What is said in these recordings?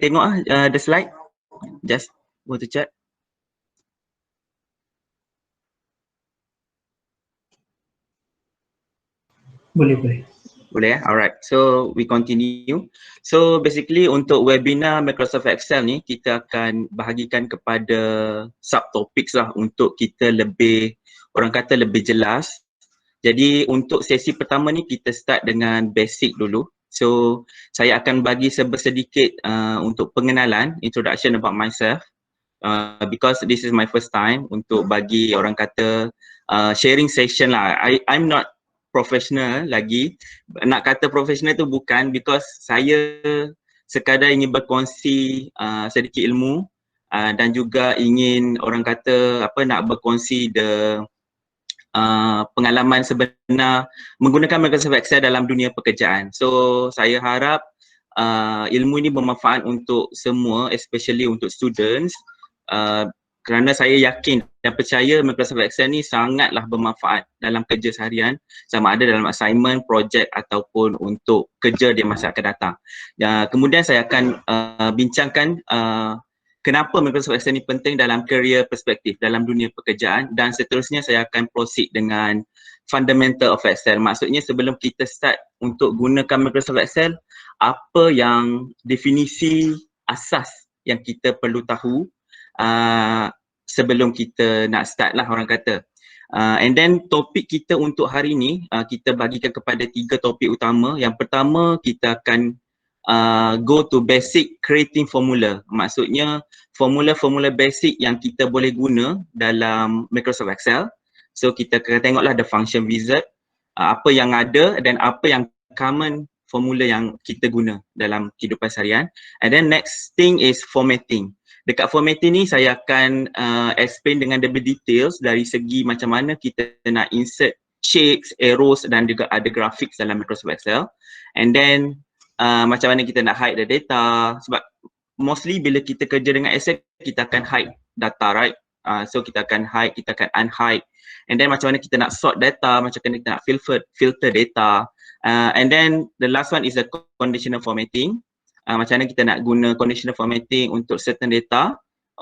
tengok the slide? Just go to chat. Boleh. Boleh ya? Alright, so we continue. So basically untuk webinar Microsoft Excel ni kita akan bahagikan kepada subtopics lah untuk kita lebih, orang kata lebih jelas. Jadi untuk sesi pertama ni kita start dengan basic dulu. So saya akan bagi sedikit untuk pengenalan, introduction about myself. Because this is my first time untuk bagi orang kata sharing session lah. I'm not professional lagi. Nak kata professional tu bukan, because saya sekadar ingin berkongsi sedikit ilmu dan juga ingin orang kata nak berkongsi pengalaman sebenar menggunakan Microsoft Excel dalam dunia pekerjaan. So saya harap ilmu ini bermanfaat untuk semua, especially untuk students, kerana saya yakin dan percaya Microsoft Excel ni sangatlah bermanfaat dalam kerja seharian, sama ada dalam assignment, projek ataupun untuk kerja di masa akan datang. Kemudian saya akan bincangkan kenapa Microsoft Excel ni penting dalam career perspektif, dalam dunia pekerjaan, dan seterusnya saya akan proceed dengan fundamental of Excel. Maksudnya sebelum kita start untuk gunakan Microsoft Excel, apa yang definisi asas yang kita perlu tahu sebelum kita nak start lah orang kata. And then topik kita untuk hari ni kita bagikan kepada 3 topik utama. Yang pertama kita akan go to basic creating formula. Maksudnya formula-formula basic yang kita boleh guna dalam Microsoft Excel. So kita akan tengoklah the function wizard, apa yang ada dan apa yang common formula yang kita guna dalam kehidupan seharian. And then next thing is formatting. Dekat formatting ni saya akan explain dengan lebih details dari segi macam mana kita nak insert shapes, arrows dan juga ada graphics dalam Microsoft Excel. And then macam mana kita nak hide the data, sebab mostly bila kita kerja dengan Excel kita akan hide data, right? So kita akan hide, kita akan unhide. And then macam mana kita nak sort data, macam mana kita nak filter data. And then the last one is the conditional formatting. Macam mana kita nak guna conditional formatting untuk certain data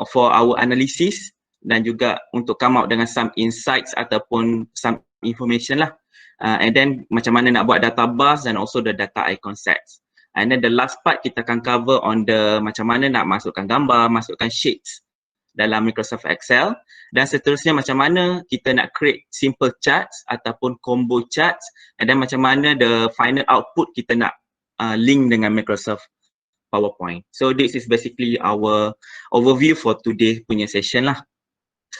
for our analysis dan juga untuk come out dengan some insights ataupun some information lah. And then macam mana nak buat data bars dan also the data icon sets. And then the last part kita akan cover on the macam mana nak masukkan gambar, masukkan shapes dalam Microsoft Excel, dan seterusnya macam mana kita nak create simple charts ataupun combo charts, and then macam mana the final output kita nak link dengan Microsoft PowerPoint. So this is basically our overview for today punya session lah.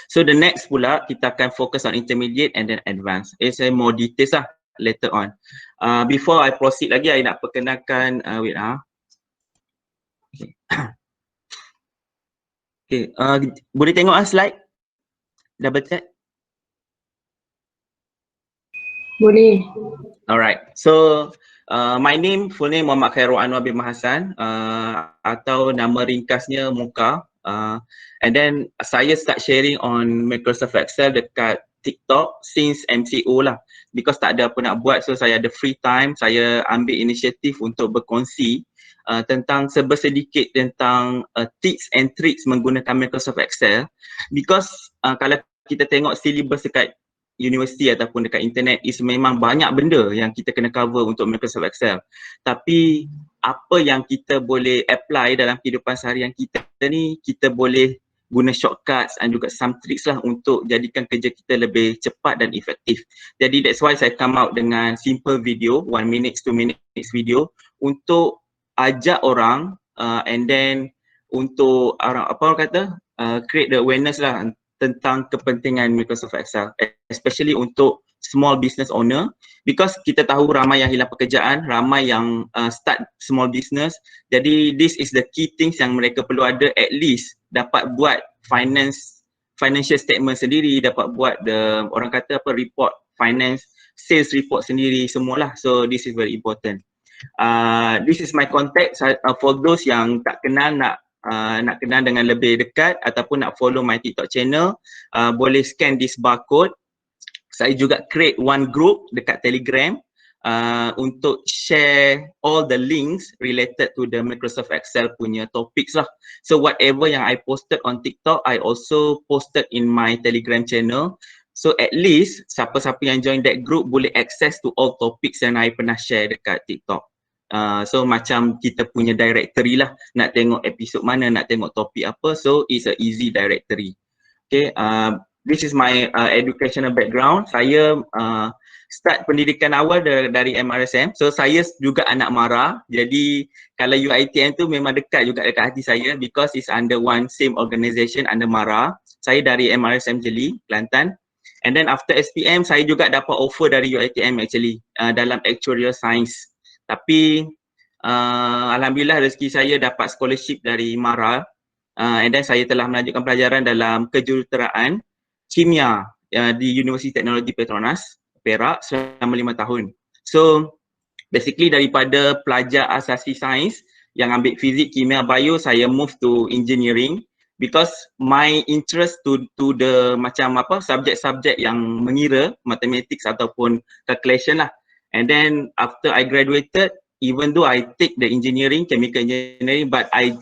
So the next pula kita akan focus on intermediate and then advanced. It's more details lah later on. Before I proceed lagi, I nak perkenalkan okay. Boleh tengok slide? Double check. Boleh. Alright. So my name, full name Muhammad Khairul Anwar bin Mahasan, atau nama ringkasnya Muka. And then saya start sharing on Microsoft Excel dekat TikTok since MCO lah, because tak ada apa nak buat, so saya ada free time, saya ambil inisiatif untuk berkongsi tentang sedikit tentang tips and tricks menggunakan Microsoft Excel. Because kalau kita tengok syllabus dekat universiti ataupun dekat internet, is memang banyak benda yang kita kena cover untuk Microsoft Excel. Tapi apa yang kita boleh apply dalam kehidupan seharian kita ni, kita boleh guna shortcuts dan juga some tricks lah untuk jadikan kerja kita lebih cepat dan efektif. Jadi that's why saya come out dengan simple video, 1 minute, 2 minutes video untuk ajak orang and then untuk orang kata create the awareness lah tentang kepentingan Microsoft Excel, especially untuk small business owner, because kita tahu ramai yang hilang pekerjaan, ramai yang start small business. Jadi this is the key things yang mereka perlu ada, at least dapat buat financial statement sendiri, dapat buat orang kata report, finance, sales report sendiri, semualah. So this is very important. This is my contact for those yang tak kenal, nak kenal dengan lebih dekat ataupun nak follow my TikTok channel, boleh scan this barcode. Saya juga create one group dekat Telegram untuk share all the links related to the Microsoft Excel punya topics lah. So whatever yang I posted on TikTok, I also posted in my Telegram channel. So at least siapa-siapa yang join that group boleh access to all topics yang I pernah share dekat TikTok. So macam kita punya directory lah, nak tengok episod mana, nak tengok topik apa, so it's a easy directory. Okay, this is my educational background. Saya start pendidikan awal dari MRSM. So saya juga anak MARA. Jadi kalau UiTM tu memang dekat juga dekat hati saya because it's under one same organisation under MARA. Saya dari MRSM Jeli, Kelantan. And then after SPM saya juga dapat offer dari UiTM actually dalam actuarial science. Tapi alhamdulillah rezeki saya dapat scholarship dari MARA. And then saya telah melanjutkan pelajaran dalam kejuruteraan kimia di Universiti Teknologi Petronas Perak selama 5 tahun. So basically daripada pelajar asasi sains yang ambil fizik, kimia, bio, saya move to engineering because my interest to the macam apa subjek-subjek yang mengira, mathematics ataupun calculation lah. And then after I graduated, even though I take the engineering, chemical engineering, but I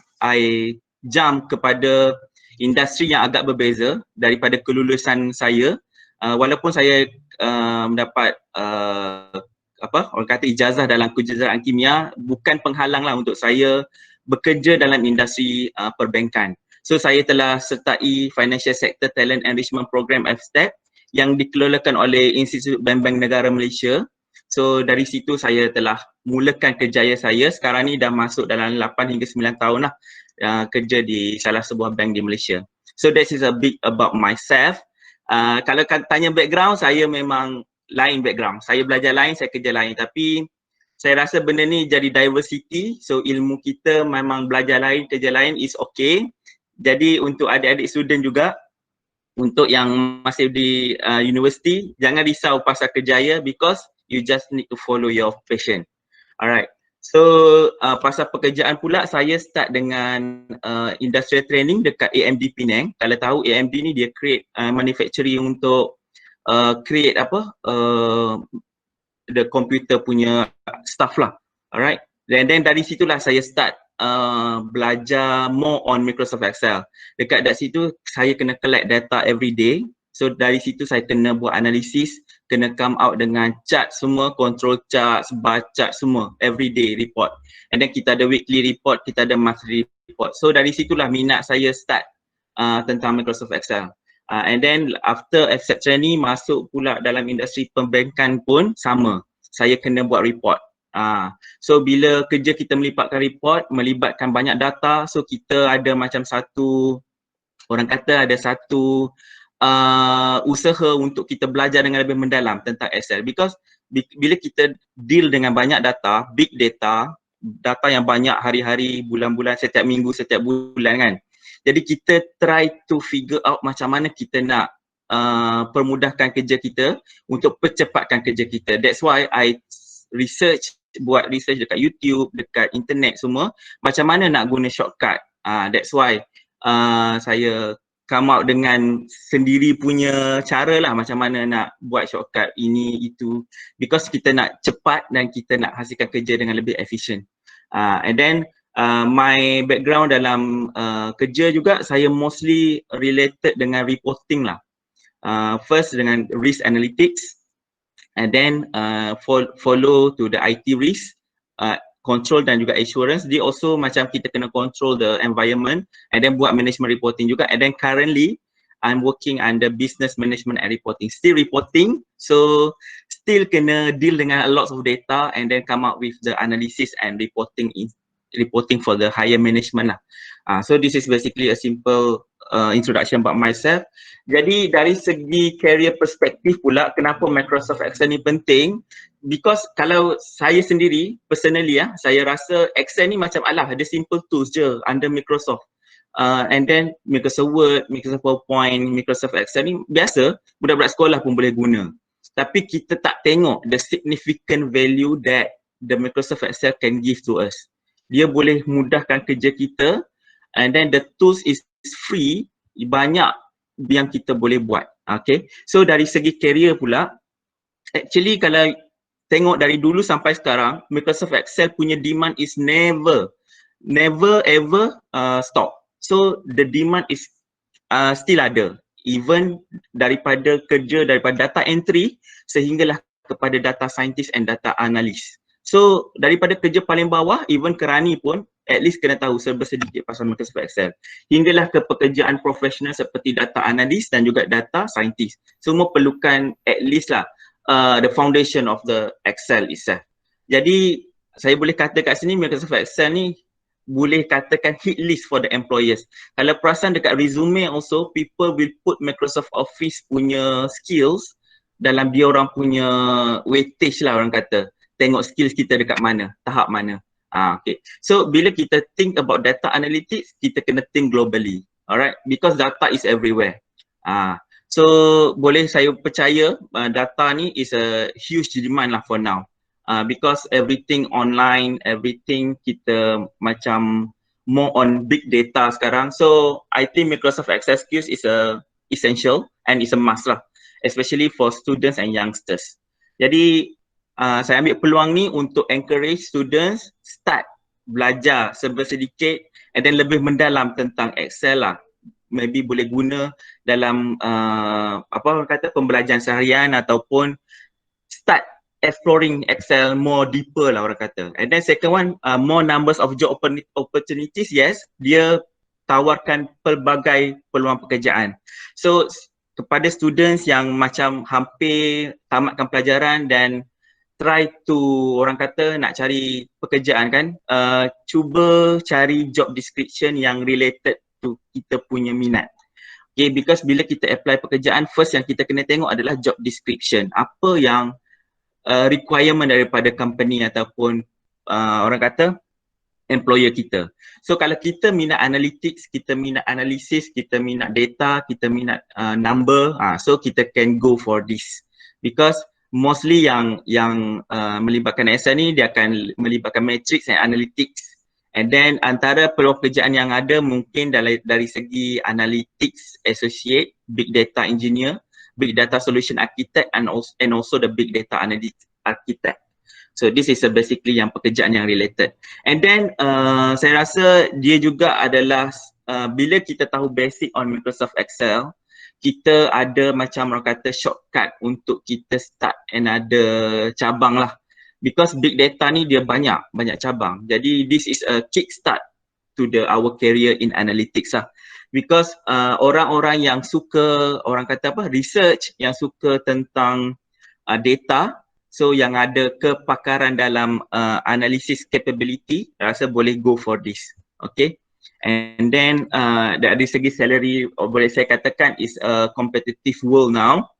jump kepada industri yang agak berbeza daripada kelulusan saya. Walaupun saya mendapat orang kata ijazah dalam kejuruteraan kimia, bukan penghalang lah untuk saya bekerja dalam industri perbankan. So saya telah sertai Financial Sector Talent Enrichment Program FSTEP yang dikelolakan oleh Institut Bank-Bank Negara Malaysia. So dari situ saya telah mulakan kerjaya saya. Sekarang ni dah masuk dalam 8 hingga 9 tahun lah kerja di salah sebuah bank di Malaysia. So that is a bit about myself. Kalau tanya background, saya memang lain background. Saya belajar lain, saya kerja lain. Tapi saya rasa benda ni jadi diversity. So ilmu kita memang belajar lain, kerja lain is okay. Jadi untuk adik-adik student juga, untuk yang masih di universiti, jangan risau pasal kerjaya because you just need to follow your passion. Alright. So pasal pekerjaan pula, saya start dengan industrial training dekat AMD Penang. Kalau tahu AMD ni dia create manufacturing untuk create the computer punya stuff lah. Alright. And then dari situlah saya start belajar more on Microsoft Excel. Dekat situ saya kena collect data every day. So dari situ saya kena buat analisis, kena come out dengan chart semua, control chart, bar chart semua, everyday report. And then kita ada weekly report, kita ada monthly report. So dari situlah minat saya start tentang Microsoft Excel. And then after accept training, masuk pula dalam industri perbankan pun sama. Saya kena buat report. So bila kerja kita melibatkan report, melibatkan banyak data, so kita ada macam satu, orang kata ada satu usaha untuk kita belajar dengan lebih mendalam tentang Excel because bila kita deal dengan banyak data, big data, data yang banyak hari-hari, bulan-bulan, setiap minggu, setiap bulan kan. Jadi kita try to figure out macam mana kita nak permudahkan kerja kita untuk percepatkan kerja kita. That's why I buat research dekat YouTube, dekat internet semua, macam mana nak guna shortcut. That's why saya come out dengan sendiri punya cara lah macam mana nak buat shortcut ini itu because kita nak cepat dan kita nak hasilkan kerja dengan lebih efisien. And then my background dalam kerja juga, saya mostly related dengan reporting lah. First dengan risk analytics, and then follow to the IT risk, control dan juga assurance. Dia also macam kita kena control the environment and then buat management reporting juga. And then currently I'm working under business management and reporting, still reporting, so still kena deal dengan a lot of data and then come up with the analysis and reporting for the higher management lah. So this is basically a simple introduction about myself. Jadi dari segi career perspektif pula, kenapa Microsoft Excel ni penting? Because kalau saya sendiri, personally saya rasa Excel ni macam alah, ada simple tools je under Microsoft. And then Microsoft Word, Microsoft PowerPoint, Microsoft Excel ni biasa, budak-budak sekolah pun boleh guna. Tapi kita tak tengok the significant value that the Microsoft Excel can give to us. Dia boleh mudahkan kerja kita, and then the tools is free, banyak yang kita boleh buat. Okay, so dari segi career pula, actually kalau tengok dari dulu sampai sekarang, Microsoft Excel punya demand is never ever stop. So the demand is still ada, even daripada data entry sehinggalah kepada data scientist and data analyst. So daripada kerja paling bawah, even kerani pun at least kena tahu sedikit pasal Microsoft Excel. Hinggalah ke pekerjaan profesional seperti data analyst dan juga data scientist. Semua perlukan at least lah the foundation of the Excel itself. Jadi saya boleh kata kat sini Microsoft Excel ni boleh katakan hit list for the employers. Kalau perasan dekat resume also, people will put Microsoft Office punya skills dalam dia orang punya weightage lah, orang kata. Tengok skills kita dekat mana, tahap mana. Okay. So bila kita think about data analytics, kita kena think globally. Alright, because data is everywhere. So boleh saya percaya data ni is a huge demand lah for now. Because everything online, everything kita macam more on big data sekarang. So I think Microsoft Excel skills is essential and is a must lah, especially for students and youngsters. Jadi saya ambil peluang ni untuk encourage students start belajar sedikit and then lebih mendalam tentang Excel lah. Maybe boleh guna dalam apa orang kata pembelajaran seharian ataupun start exploring Excel more deeper lah orang kata. And then second one, more numbers of job opportunities. Yes, dia tawarkan pelbagai peluang pekerjaan. So kepada students yang macam hampir tamatkan pelajaran dan try to orang kata nak cari pekerjaan kan, cuba cari job description yang related to kita punya minat. Okay, because bila kita apply pekerjaan, first yang kita kena tengok adalah job description. Apa yang requirement daripada company ataupun orang kata employer kita. So kalau kita minat analytics, kita minat analysis, kita minat data, kita minat number, so kita can go for this. Because mostly yang melibatkan Excel ni dia akan melibatkan matrix and analytics. And then antara peluang pekerjaan yang ada mungkin dari segi analytics associate, big data engineer, big data solution architect and also the big data analytics architect. So this is basically yang pekerjaan yang related. And then saya rasa dia juga adalah bila kita tahu basic on Microsoft Excel, kita ada macam orang kata shortcut untuk kita start another cabang lah. Because big data ni dia banyak cabang. Jadi this is a kickstart to our career in analytics lah. Because orang-orang yang suka orang kata apa research, yang suka tentang data, so yang ada kepakaran dalam analysis capability, rasa boleh go for this. Okay. And then dari segi salary, boleh saya katakan is a competitive world now.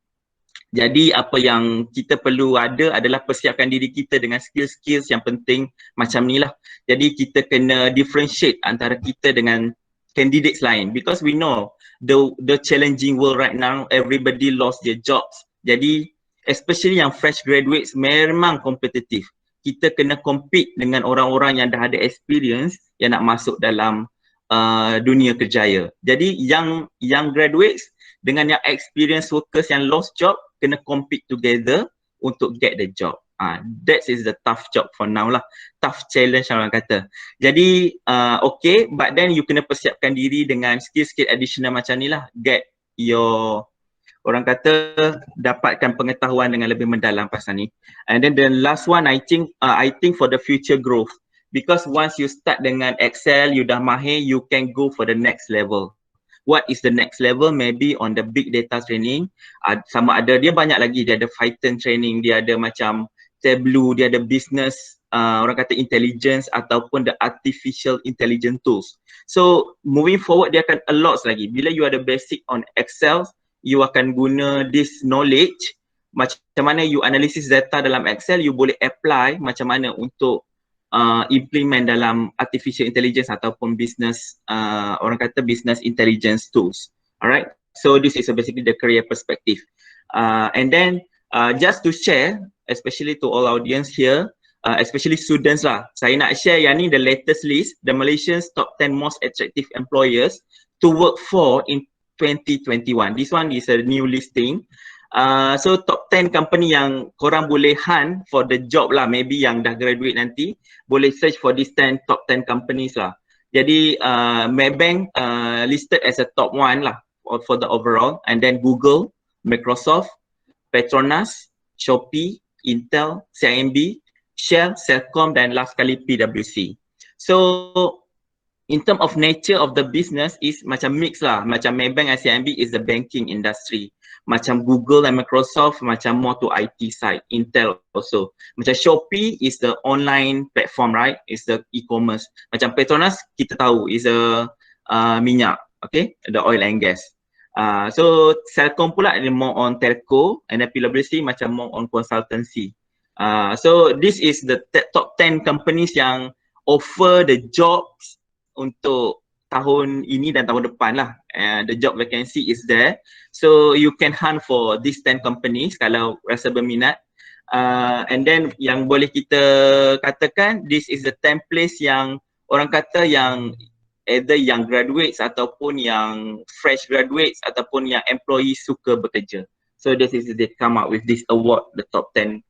Jadi apa yang kita perlu ada adalah persiapkan diri kita dengan skills-skills yang penting macam ni lah. Jadi kita kena differentiate antara kita dengan candidates lain, because we know the challenging world right now, everybody lost their jobs. Jadi especially yang fresh graduates memang kompetitif. Kita kena compete dengan orang-orang yang dah ada experience yang nak masuk dalam dunia kerjaya. Jadi yang graduates dengan yang experienced workers yang lost job kena compete together untuk get the job. That is the tough job for now lah. Tough challenge orang kata. Jadi okay, but then you kena persiapkan diri dengan skill-skill additional macam ni lah. Get your orang kata dapatkan pengetahuan dengan lebih mendalam pasal ni. And then the last one I think for the future growth. Because once you start dengan Excel, you dah mahir, you can go for the next level. What is the next level? Maybe on the big data training. Sama ada, dia banyak lagi. Dia ada Python training, dia ada macam Tableau, dia ada business, orang kata intelligence ataupun the artificial intelligence tools. So moving forward, dia akan a lot lagi. Bila you ada basic on Excel, you akan guna this knowledge. Macam mana you analysis data dalam Excel, you boleh apply macam mana untuk implement dalam artificial intelligence ataupun business orang kata business intelligence tools. Alright, so this is basically the career perspective. And then just to share, especially to all audience here, especially students lah, saya nak share yang ni the latest list, the Malaysia's top 10 most attractive employers to work for in 2021. This one is a new listing. So top 10 company yang korang boleh hunt for the job lah, maybe yang dah graduate nanti boleh search for this top 10 companies lah. Jadi Maybank listed as a top 1 lah for the overall, and then Google, Microsoft, Petronas, Shopee, Intel, CIMB, Shell, Celcom dan last kali PwC. So in term of nature of the business is macam mix lah. Macam Maybank and CIMB is the banking industry. Macam Google and Microsoft macam more to IT side. Intel also. Macam Shopee is the online platform, right? Is the e-commerce. Macam Petronas kita tahu is a minyak, okay? The oil and gas. So Celcom pula more on telco, and then PwC macam more on consultancy. So this is the top 10 companies yang offer the jobs untuk tahun ini dan tahun depan lah. The job vacancy is there. So you can hunt for these 10 companies kalau rasa berminat. And then yang boleh kita katakan, this is the 10 place yang orang kata yang either yang graduates ataupun yang fresh graduates ataupun yang employees suka bekerja. So this is they come up with this award, the top 10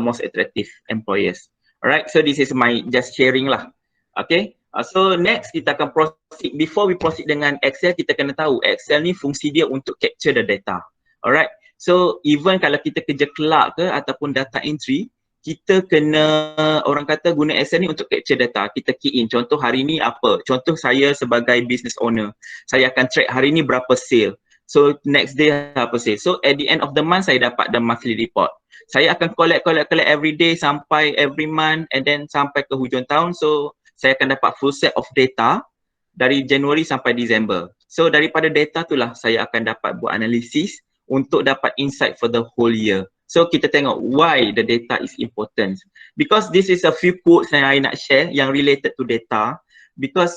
most attractive employers. Alright, so this is my just sharing lah. Okay. So next kita akan proceed. Before we proceed dengan Excel, kita kena tahu Excel ni fungsi dia untuk capture the data. Alright. So even kalau kita kerja clerk ke ataupun data entry, kita kena orang kata guna Excel ni untuk capture data. Kita key in. Contoh hari ni apa? Contoh saya sebagai business owner, saya akan track hari ni berapa sale. So next day apa sale. So at the end of the month saya dapat the monthly report. Saya akan collect every day sampai every month, and then sampai ke hujung tahun. So saya akan dapat full set of data dari Januari sampai Disember. So daripada data itulah saya akan dapat buat analisis untuk dapat insight for the whole year. So kita tengok why the data is important. Because this is a few quotes yang saya nak share yang related to data. Because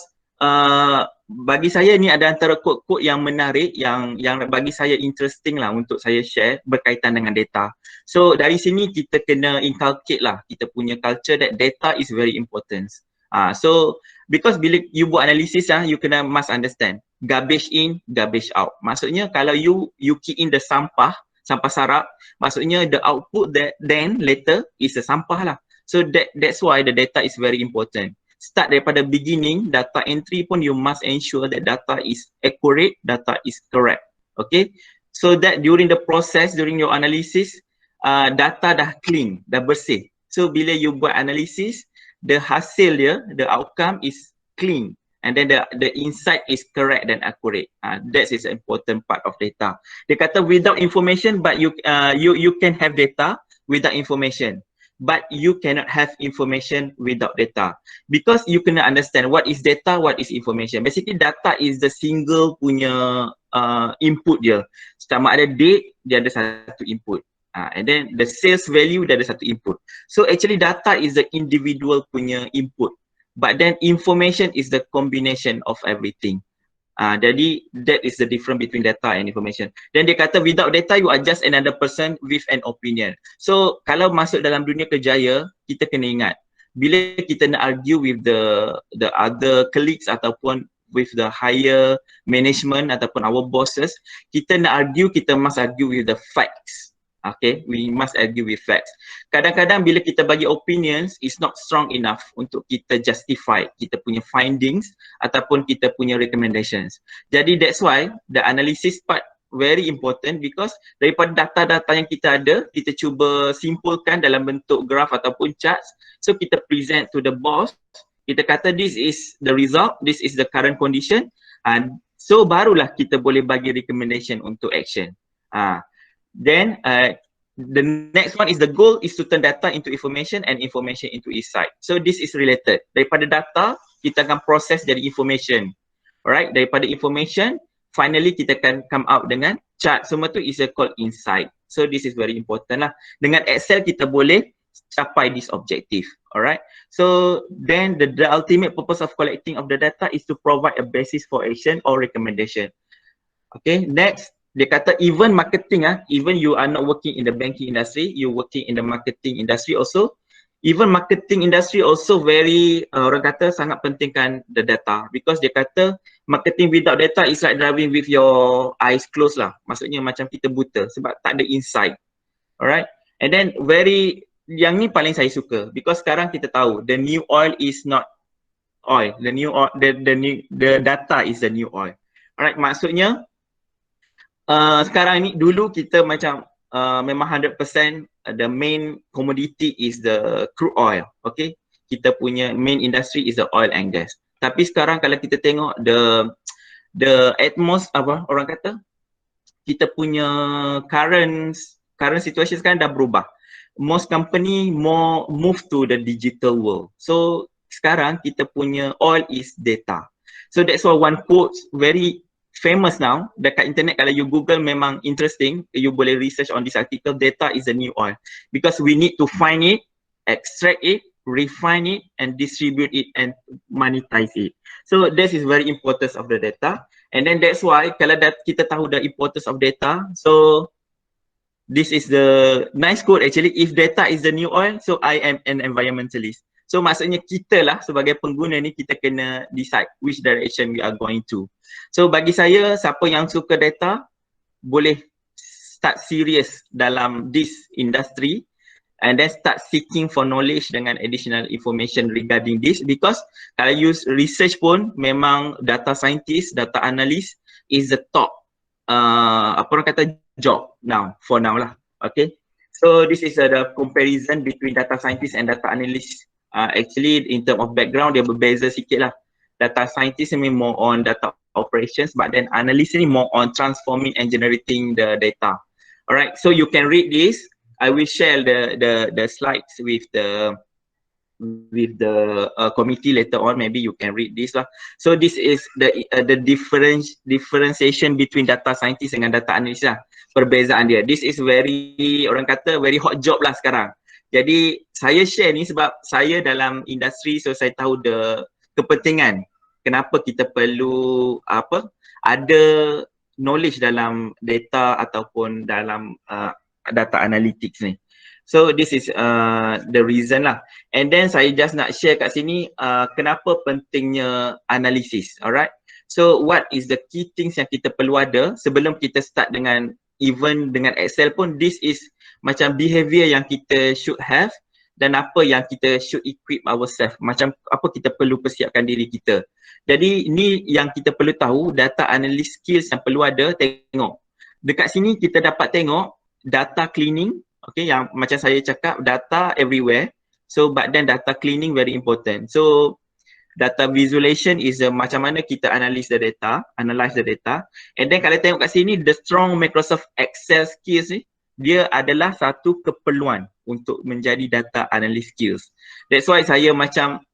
bagi saya ni ada antara quote-quote yang menarik, yang bagi saya interesting lah untuk saya share berkaitan dengan data. So dari sini kita kena inculcate lah kita punya culture that data is very important. So because bila you buat analisis you kena must understand garbage in, garbage out. Maksudnya kalau you key in the sampah sarap, maksudnya the output that then later is a sampah lah. So that's why the data is very important. Start daripada beginning, data entry pun you must ensure that data is accurate, data is correct. Okay, so that during the process, during your analysis, data dah clean, dah bersih. So bila you buat analisis, the hasil dia, the outcome is clean, and then the insight is correct and accurate. That is an important part of data. Dia kata without information, but you can have data without information, but you cannot have information without data. Because you kena understand what is data, what is information. Basically data is the single punya input dia. Sama ada date, dia ada satu input. And then the sales value dia ada satu input. So actually data is the individual punya input, but then information is the combination of everything. Jadi that is the difference between data and information. Dan dia kata without data you are just another person with an opinion. So kalau masuk dalam dunia kerjaya, kita kena ingat bila kita nak argue with the other colleagues ataupun with the higher management ataupun our bosses, kita nak argue, kita must argue with the facts. Okay, we must argue with facts. Kadang-kadang bila kita bagi opinions, is not strong enough untuk kita justify kita punya findings ataupun kita punya recommendations. Jadi that's why the analysis part very important, because daripada data-data yang kita ada, kita cuba simpulkan dalam bentuk graph ataupun charts. So kita present to the boss, kita kata this is the result, this is the current condition, and so barulah kita boleh bagi recommendation untuk action. Then the next one is the goal is to turn data into information and information into insight. So this is related. Daripada data, kita akan proses jadi information. Alright, daripada information, finally kita akan come out dengan chart. Semua tu is called insight. So this is very important lah. Dengan Excel kita boleh capai this objective. Alright. So then the ultimate purpose of collecting of the data is to provide a basis for action or recommendation. Okay, next. Dia kata even marketing, even you are not working in the banking industry, you working in the marketing industry also, even marketing industry also very orang kata sangat pentingkan the data, because dia kata marketing without data is like driving with your eyes closed lah. Maksudnya macam kita buta sebab tak ada insight. Alright, and then yang ni paling saya suka, because sekarang kita tahu the new oil is not oil, the data is the new oil. Alright, maksudnya sekarang ni, dulu kita macam memang 100% the main commodity is the crude oil. Okay, kita punya main industry is the oil and gas. Tapi sekarang kalau kita tengok the atmosphere, orang kata kita punya current situation sekarang dah berubah. Most company more move to the digital world. So sekarang kita punya oil is data. So that's why one quote very famous now dekat internet, kalau you Google memang interesting, you boleh research on this article, data is the new oil, because we need to find it, extract it, refine it and distribute it and monetize it. So this is very important of the data, and then that's why kalau kita tahu the importance of data, so this is the nice quote actually, if data is the new oil, so I am an environmentalist. So maksudnya kita lah sebagai pengguna ni, kita kena decide which direction we are going to. So bagi saya, siapa yang suka data boleh start serious dalam this industry and then start seeking for knowledge dengan additional information regarding this, because kalau use research pun memang data scientist, data analyst is the top apa orang kata job now, for now lah. Okay, so this is the comparison between data scientist and data analyst. Actually in term of background dia berbeza sikit lah. Data scientist ni more on data operations, but then analyst ni more on transforming and generating the data. Alright, so you can read this. I will share the slides with the committee later on. Maybe you can read this lah. So this is the differentiation between data scientist dengan data analyst lah. Perbezaan dia. This is very, orang kata very hot job lah sekarang. Jadi saya share ni sebab saya dalam industri, so saya tahu the kepentingan kenapa kita perlu ada knowledge dalam data ataupun dalam data analytics ni. So this is the reason lah. And then saya just nak share kat sini kenapa pentingnya analisis. Alright, so what is the key things yang kita perlu ada sebelum kita start dengan, even dengan Excel pun, this is macam behavior yang kita should have dan apa yang kita should equip ourselves, macam apa kita perlu persiapkan diri kita. Jadi ni yang kita perlu tahu, data analyst skills yang perlu ada. Tengok dekat sini kita dapat tengok data cleaning, okay, yang macam saya cakap data everywhere, so but then data cleaning very important. So data visualization is macam mana kita analyze the data, and then kalau tengok kat sini the strong Microsoft Excel skills ni, dia adalah satu keperluan untuk menjadi data analyst skills. That's why saya macam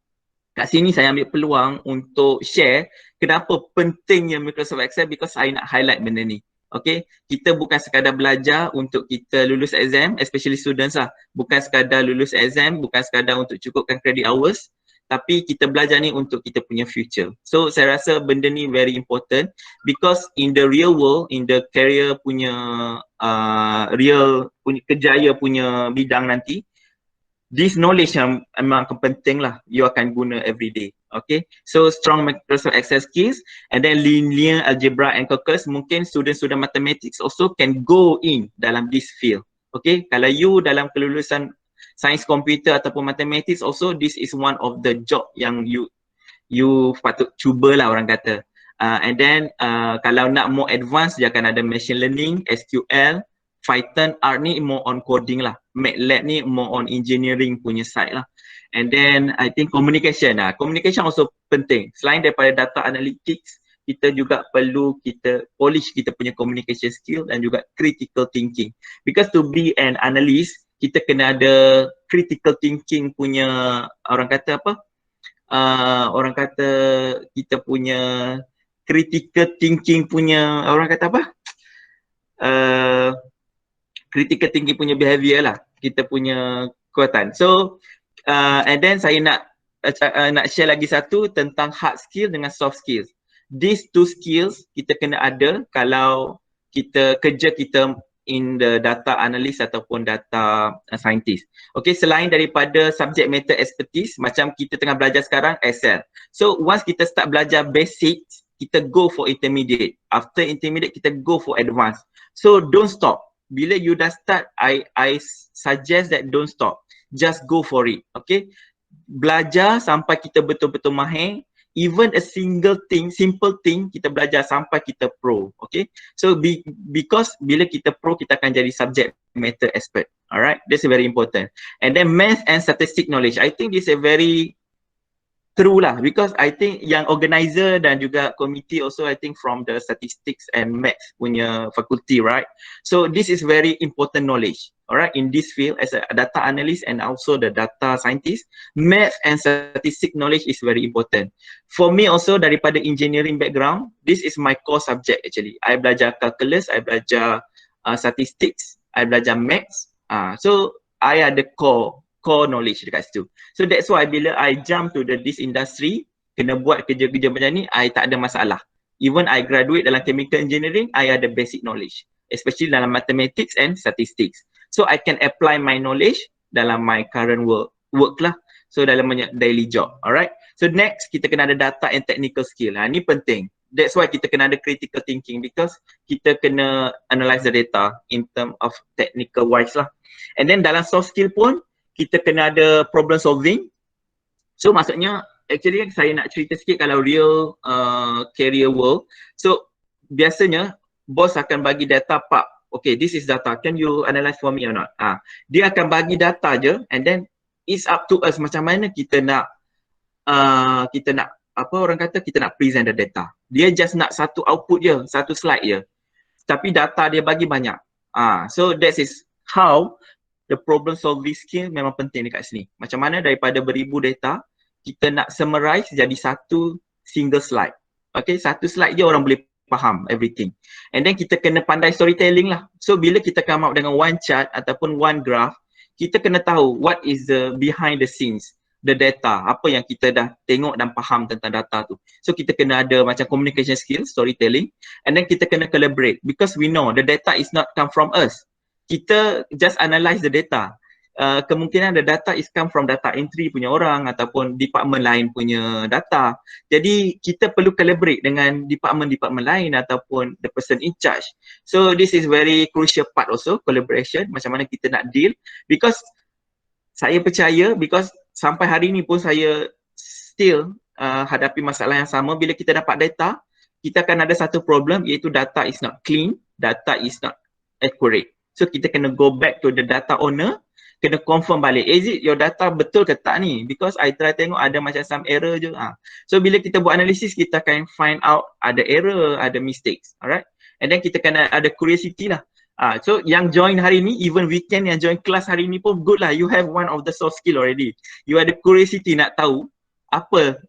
kat sini saya ambil peluang untuk share kenapa pentingnya Microsoft Excel, because saya nak highlight benda ni. Okay, kita bukan sekadar belajar untuk kita lulus exam, especially students lah. Bukan sekadar lulus exam, bukan sekadar untuk cukupkan credit hours, tapi kita belajar ni untuk kita punya future. So saya rasa benda ni very important, because in the real world, in the career punya real punya kejaya punya bidang nanti, this knowledge yang memang penting lah, you akan guna every day. Okay, so strong Microsoft Excel skills, and then linear algebra and calculus. Mungkin student mathematics also can go in dalam this field. Okay, kalau you dalam kelulusan sains komputer ataupun mathematics, also this is one of the job yang you patut cubalah, orang kata. And then kalau nak more advanced, dia akan ada machine learning, SQL, Python, R ni more on coding lah. MATLAB ni more on engineering punya side lah. And then I think communication lah. Communication also penting. Selain daripada data analytics, kita juga perlu kita polish kita punya communication skill dan juga critical thinking. Because to be an analyst, kita kena ada critical thinking punya, orang kata apa? Orang kata kita punya critical thinking punya, orang kata apa? Critical thinking punya behavior lah, kita punya kekuatan. So and then saya nak share lagi satu tentang hard skill dengan soft skills. These two skills kita kena ada kalau kita kerja kita in the data analyst ataupun data scientist. Okay, selain daripada subject matter expertise, macam kita tengah belajar sekarang Excel. So once kita start belajar basic, kita go for intermediate. After intermediate, kita go for advanced. So don't stop. Bila you dah start, I suggest that don't stop. Just go for it. Okay, belajar sampai kita betul-betul mahir. Even a simple thing kita belajar sampai kita pro. Okay, so because bila kita pro, kita akan jadi subject matter expert. Alright, that's very important. And then math and statistic knowledge, I think this is a very true lah, because I think yang organizer dan juga committee also I think from the statistics and maths punya faculty, right? So this is very important knowledge, alright, in this field as a data analyst and also the data scientist. Math and statistic knowledge is very important. For me also, daripada engineering background, this is my core subject actually. I belajar calculus, I belajar statistics, I belajar maths. So I ada core knowledge dekat situ. So that's why bila I jump to this industry, kena buat kerja-kerja macam ni, I tak ada masalah. Even I graduate dalam chemical engineering, I ada basic knowledge, especially dalam mathematics and statistics. So I can apply my knowledge dalam my current work lah. So dalam daily job, alright. So next, kita kena ada data and technical skill. Ni penting. That's why kita kena ada critical thinking, because kita kena analyze the data in term of technical wise lah. And then dalam soft skill pun, kita kena ada problem solving. So maksudnya, actually saya nak cerita sikit kalau real career world. So biasanya, bos akan bagi data, Pak, okay, this is data, can you analyze for me or not? Dia akan bagi data je, and then it's up to us macam mana kita nak apa orang kata, kita nak present the data. Dia just nak satu output je, satu slide je. Tapi data dia bagi banyak. So that is how the problem solving skill memang penting dekat sini. Macam mana daripada beribu data, kita nak summarize jadi satu single slide. Okay, satu slide je orang boleh faham everything. And then kita kena pandai storytelling lah. So bila kita come up dengan one chart ataupun one graph, kita kena tahu what is the behind the scenes, the data, apa yang kita dah tengok dan faham tentang data tu. So kita kena ada macam communication skills, storytelling, and then kita kena collaborate, because we know the data is not come from us. Kita just analyze the data. Kemungkinan the data is come from data entry punya orang ataupun department lain punya data. Jadi kita perlu collaborate dengan department lain ataupun the person in charge. So this is very crucial part also, collaboration, macam mana kita nak deal. Because saya percaya, because sampai hari ni pun saya still hadapi masalah yang sama. Bila kita dapat data, kita akan ada satu problem, iaitu data is not clean, data is not accurate. So kita kena go back to the data owner, kena confirm balik, is it your data betul ke tak ni? Because I try tengok ada macam some error je. So bila kita buat analisis, kita akan find out ada error, ada mistakes, alright? And then kita kena ada curiosity lah. So yang join hari ni, even weekend yang join kelas hari ni pun good lah. You have one of the soft skill already. You ada curiosity nak tahu apa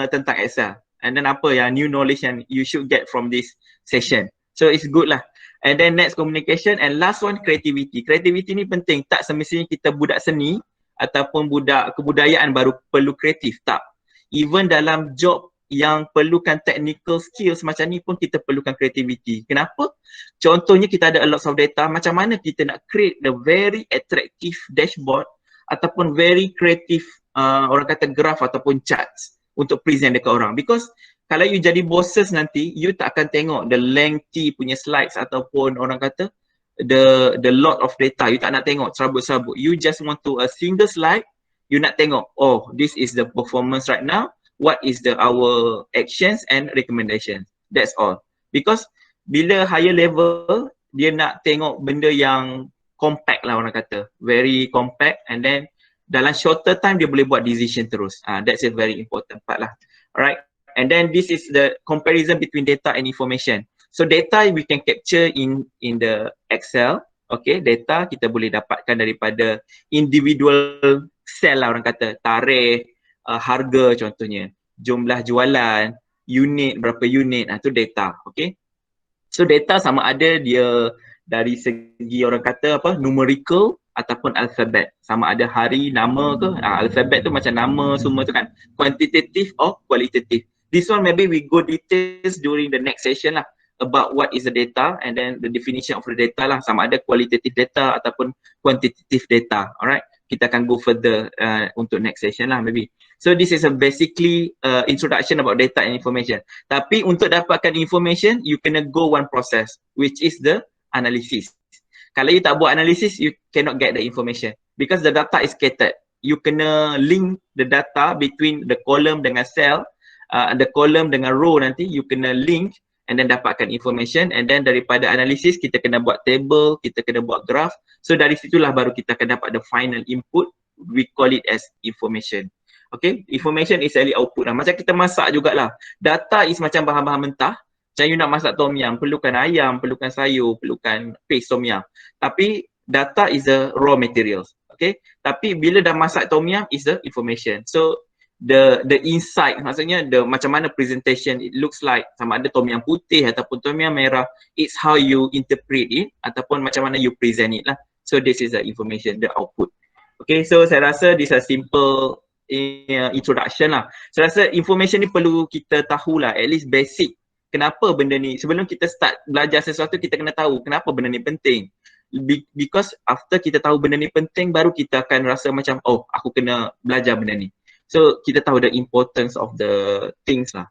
tentang Excel. And then apa yang new knowledge yang you should get from this session. So it's good lah. And then next, communication, and last one, creativity. Creativity ni penting. Tak semestinya kita budak seni ataupun budak kebudayaan baru perlu kreatif. Tak. Even dalam job yang perlukan technical skills macam ni pun kita perlukan creativity. Kenapa? Contohnya kita ada a lot of data. Macam mana kita nak create the very attractive dashboard ataupun very creative orang kata graph ataupun charts untuk present dekat orang. Because kalau you jadi bosses nanti, you tak akan tengok the lengthy punya slides ataupun orang kata the lot of data. You tak nak tengok serabut-serabut. You just want to a single slide, you nak tengok, oh, this is the performance right now, what is our actions and recommendations. That's all. Because bila higher level, dia nak tengok benda yang compact lah orang kata. Very compact, and then dalam shorter time dia boleh buat decision terus. That's a very important part lah. Alright. And then this is the comparison between data and information. So data we can capture in the Excel. Okay, data kita boleh dapatkan daripada individual cell lah orang kata. Tarikh, harga contohnya, jumlah jualan, unit, berapa unit, itu data. Okay. So data sama ada dia dari segi orang kata apa, numerical ataupun alphabet. Sama ada hari, nama ke, alphabet tu macam nama semua tu kan. Quantitative or qualitative. This one maybe we go details during the next session lah. about what is the data and then the definition of the data lah, sama ada qualitative data ataupun quantitative data. Alright, kita akan go further untuk next session lah maybe. So this is a basically introduction about data and information. Tapi untuk dapatkan information, you kena go one process, which is the analysis. Kalau you tak buat analysis, you cannot get the information because the data is scattered. You kena link the data between the column dengan cell, the column dengan row nanti, you kena link and then dapatkan information, and then daripada analisis kita kena buat table, kita kena buat graph. So dari situlah baru kita akan dapat the final input, we call it as information. Okay, information is actually output lah. Macam kita masak jugalah, data is macam bahan-bahan mentah. Macam you nak masak tom yum, perlukan ayam, perlukan sayur, perlukan paste tom yum. Tapi data is the raw materials. Okay, tapi bila dah masak tom yum is the information. So the insight, maksudnya the macam mana presentation it looks like, sama ada tom yum putih ataupun tom yum merah, it's how you interpret it ataupun macam mana you present it lah. So this is the information, the output. Okay, so saya rasa this is a simple introduction lah. Saya rasa information ni perlu kita tahulah, at least basic. Kenapa benda ni, sebelum kita start belajar sesuatu kita kena tahu kenapa benda ni penting. Because after kita tahu benda ni penting, baru kita akan rasa macam, oh aku kena belajar benda ni. So kita tahu the importance of the things lah.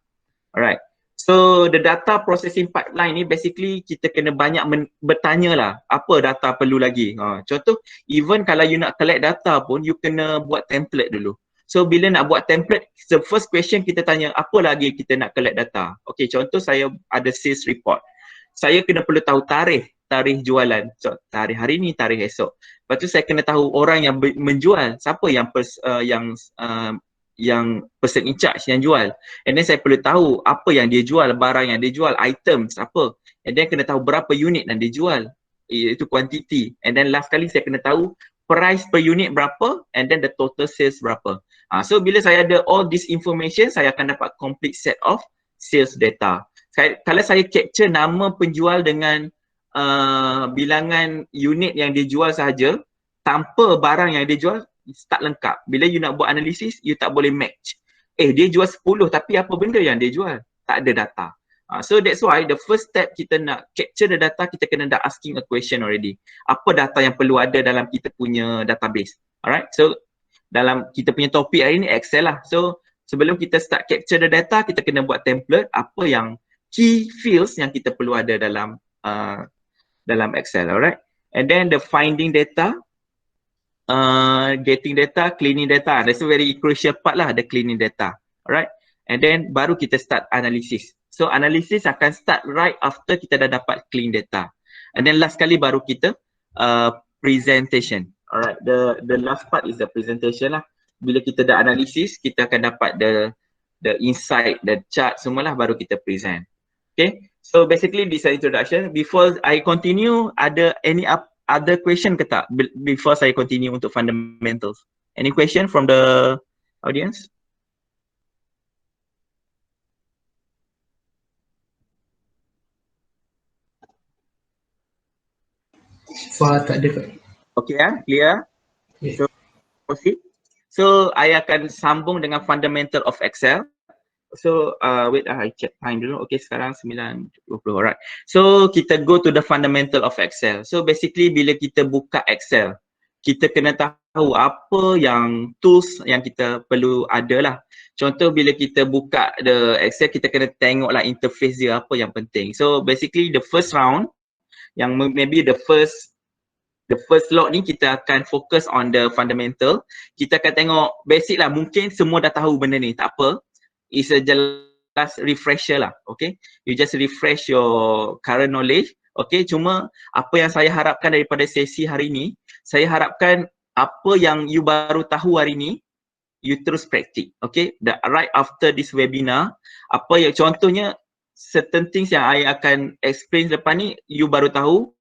Alright. So the data processing pipeline ni basically kita kena banyak bertanya lah, apa data perlu lagi. Contoh, even kalau you nak collect data pun, you kena buat template dulu. So bila nak buat template, the first question kita tanya, apa lagi kita nak collect data? Okay, contoh saya ada sales report. Saya kena perlu tahu tarikh jualan. So, tarikh hari ni, tarikh esok. Lepas tu saya kena tahu orang yang menjual, siapa yang person in charge yang jual. And then saya perlu tahu apa yang dia jual, barang yang dia jual, items apa. And then kena tahu berapa unit yang dia jual. Itu quantity. And then last kali saya kena tahu price per unit berapa and then the total sales berapa. So bila saya ada all this information, saya akan dapat complete set of sales data. Kalau saya capture nama penjual dengan bilangan unit yang dia jual sahaja, tanpa barang yang dia jual, tak lengkap. Bila you nak buat analisis, you tak boleh match. Dia jual 10 tapi apa benda yang dia jual? Tak ada data. So that's why the first step kita nak capture the data, kita kena dah asking a question already. Apa data yang perlu ada dalam kita punya database? Alright, so dalam kita punya topik hari ni Excel lah. So sebelum kita start capture the data, kita kena buat template apa yang key fields yang kita perlu ada dalam Excel. Alright, and then the finding data, getting data, cleaning data. That's a very crucial part lah, the cleaning data. Alright, and then baru kita start analysis. So analysis akan start right after kita dah dapat clean data. And then last kali baru kita presentation. Alright, the last part is the presentation lah. Bila kita dah analysis, kita akan dapat the insight, the chart semualah, baru kita present. Okay, so basically this is introduction. Before I continue, ada any other question ke tak? Before saya continue untuk fundamentals. Any question from the audience? Tak ada Kak. Okay, clear? Okay. So, proceed. So, I akan sambung dengan fundamental of Excel. So, wait, I check time dulu. Okay, sekarang 9:20. Alright. So, kita go to the fundamental of Excel. So, basically bila kita buka Excel, kita kena tahu apa yang tools yang kita perlu ada lah. Contoh, bila kita buka the Excel, kita kena tengoklah interface dia apa yang penting. So, basically the first round, yang maybe the first log ni kita akan fokus on the fundamental. Kita akan tengok basic lah, mungkin semua dah tahu benda ni, tak apa. It's a just refresher lah, okay. You just refresh your current knowledge, okay. Cuma apa yang saya harapkan daripada sesi hari ni, saya harapkan apa yang you baru tahu hari ni, you terus praktik, okay. Right after this webinar, apa yang contohnya, certain things yang I akan explain lepas ni, you baru tahu,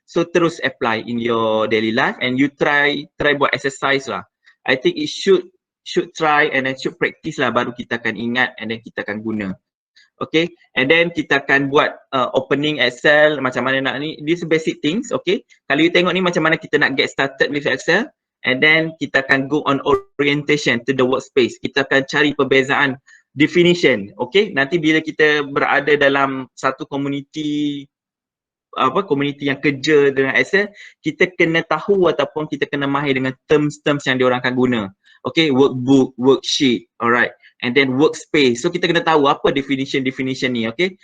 so terus apply in your daily life and you try buat exercise lah. I think it should try and then should practice lah, baru kita akan ingat and then kita akan guna. Okay, and then kita akan buat opening Excel, macam mana nak ni, these basic things, okay. Kalau you tengok ni macam mana kita nak get started with Excel, and then kita akan go on orientation to the workspace. Kita akan cari perbezaan definition. Okay, nanti bila kita berada dalam satu komuniti komuniti yang kerja dengan Excel, kita kena tahu ataupun kita kena mahir dengan terms-terms yang diorang akan guna. Okay, workbook, worksheet, alright, and then workspace. So kita kena tahu apa definition ni, okay.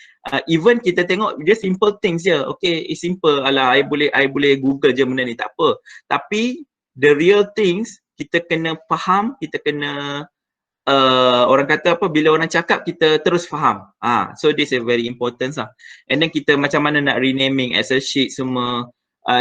Even kita tengok dia simple things je, okay, it's simple, alah, I boleh Google je benda ni, tak apa. Tapi the real things kita kena faham, kita kena orang kata apa, bila orang cakap kita terus faham. So this is very important lah. And then kita macam mana nak renaming Excel sheet semua.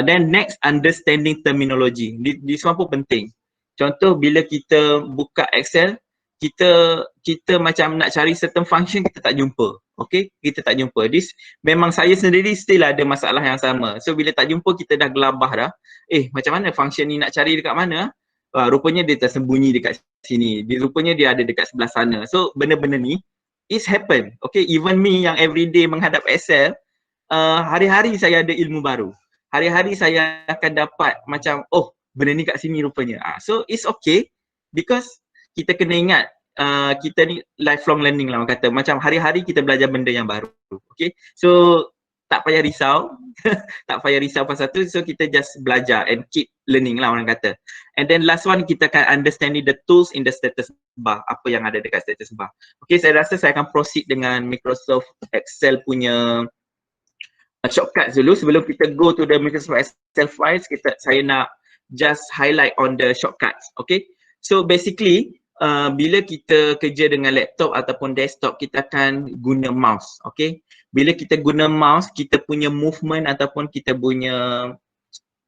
Then next, understanding terminology. This one pun penting. Contoh bila kita buka Excel, kita macam nak cari certain function, kita tak jumpa. Okay, kita tak jumpa. This memang saya sendiri still ada masalah yang sama. So bila tak jumpa, kita dah gelabah dah. Macam mana function ni nak cari dekat mana? Rupanya dia tersembunyi dekat sini. Rupanya dia ada dekat sebelah sana. So benda-benda ni it's happen. Okay, even me yang everyday menghadap Excel, hari-hari saya ada ilmu baru. Hari-hari saya akan dapat macam, oh, benda ni kat sini rupanya. So it's okay, because kita kena ingat kita ni lifelong learning lah orang kata. Macam hari-hari kita belajar benda yang baru. Okay, so tak payah risau. Tak payah risau pasal tu. So kita just belajar and keep learning lah orang kata. And then last one, kita akan understanding the tools in the status bar. Apa yang ada dekat status bar. Okay, saya rasa saya akan proceed dengan Microsoft Excel punya shortcuts dulu. Sebelum kita go to the Microsoft Excel files, saya nak just highlight on the shortcuts. Okay, so basically bila kita kerja dengan laptop ataupun desktop, kita akan guna mouse. Okay, bila kita guna mouse, kita punya movement ataupun kita punya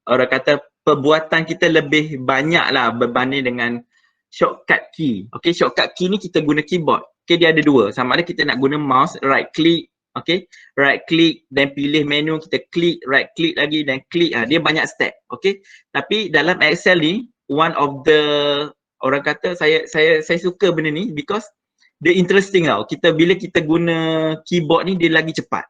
orang kata perbuatan kita lebih banyak lah berbanding dengan shortcut key. Okay, shortcut key ni kita guna keyboard. Okay, dia ada dua. Sama ada kita nak guna mouse, right click, okay, right click, dan pilih menu, kita klik, right click lagi, dan klik. Dia banyak step. Okay, tapi dalam Excel ni, one of the orang kata saya suka benda ni because dia interesting tau. Bila kita guna keyboard ni, dia lagi cepat.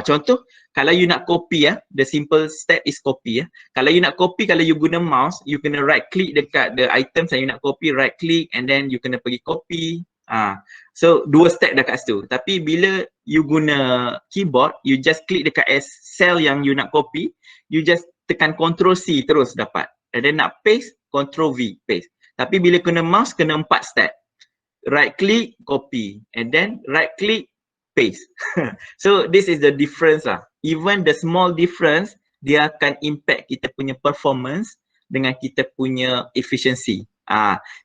Contoh, kalau you nak copy the simple step is copy. Kalau you nak copy, kalau you guna mouse, you kena right click dekat the items yang you nak copy, right click, and then you kena pergi copy. So dua step dah kat situ. Tapi bila you guna keyboard, you just click dekat cell yang you nak copy, you just tekan Ctrl C terus dapat. And then nak paste, Ctrl V, paste. Tapi bila kena mouse, kena 4 step. Right click, copy, and then right click, paste. So this is the difference lah. Even the small difference, dia akan impact kita punya performance dengan kita punya efficiency.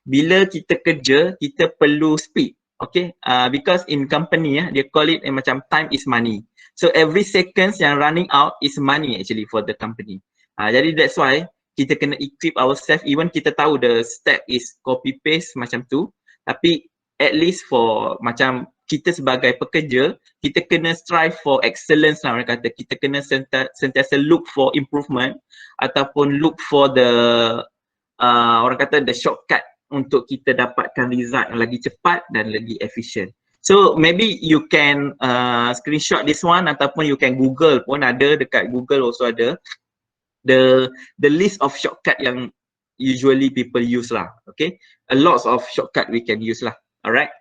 Bila kita kerja, kita perlu speed. Okay, because in company dia call it macam time is money. So every seconds yang running out is money actually for the company. Jadi that's why kita kena equip ourselves, even kita tahu the step is copy paste macam tu, tapi at least for macam kita sebagai pekerja, kita kena strive for excellence lah orang kata. Kita kena sentiasa look for improvement ataupun look for the orang kata the shortcut untuk kita dapatkan result yang lagi cepat dan lagi efficient. So maybe you can screenshot this one ataupun you can Google pun ada, dekat Google also ada the list of shortcut yang usually people use lah. Okay, a lot of shortcut we can use lah. Alright.